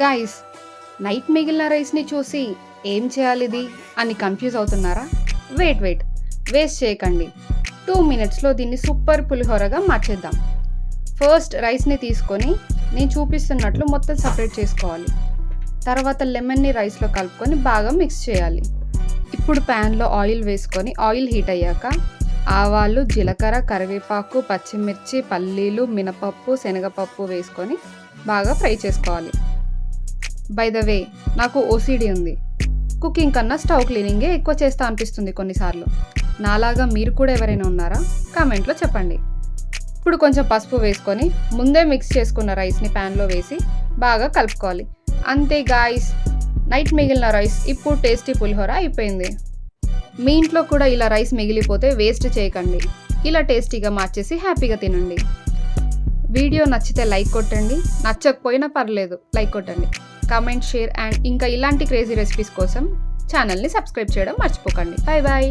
Guys, night మిగిలిన రైస్ని చూసి ఏం చేయాలిది అని కన్ఫ్యూజ్ అవుతున్నారా? వెయిట్ వేస్ట్ చేయకండి. 2 మినిట్స్లో దీన్ని సూపర్ పులిహోరగా మార్చేద్దాం. ఫస్ట్ రైస్ని తీసుకొని నేను చూపిస్తున్నట్లు మొత్తం సపరేట్ చేసుకోవాలి. తర్వాత లెమన్ని రైస్లో కలుపుకొని బాగా మిక్స్ చేయాలి. ఇప్పుడు ప్యాన్లో ఆయిల్ వేసుకొని ఆయిల్ హీట్ అయ్యాక ఆవాలు, జీలకర్ర, కరివేపాకు, పచ్చిమిర్చి, పల్లీలు, మినపప్పు, శనగపప్పు వేసుకొని బాగా ఫ్రై చేసుకోవాలి. బై ద వే, నాకు ఓసిడి ఉంది. కుకింగ్ కన్నా స్టవ్ క్లీనింగే ఎక్కువ చేస్తా అనిపిస్తుంది కొన్నిసార్లు. నాలాగా మీరు కూడా ఎవరైనా ఉన్నారా? కామెంట్లో చెప్పండి. ఇప్పుడు కొంచెం పసుపు వేసుకొని ముందే మిక్స్ చేసుకున్న రైస్ని ప్యాన్లో వేసి బాగా కలుపుకోవాలి. అంతే గాయ్స్, నైట్ మిగిలిన రైస్ ఇప్పుడు టేస్టీ పులిహోర అయిపోయింది. మీ ఇంట్లో కూడా ఇలా రైస్ మిగిలిపోతే వేస్ట్ చేయకండి. ఇలా టేస్టీగా మార్చేసి హ్యాపీగా తినండి. వీడియో నచ్చితే లైక్ కొట్టండి, నచ్చకపోయినా పర్లేదు లైక్ కొట్టండి. కామెంట్, షేర్ అండ్ ఇంకా ఇలాంటి క్రేజీ రెసిపీస్ కోసం ఛానల్ని సబ్స్క్రైబ్ చేయడం మర్చిపోకండి. Bye bye.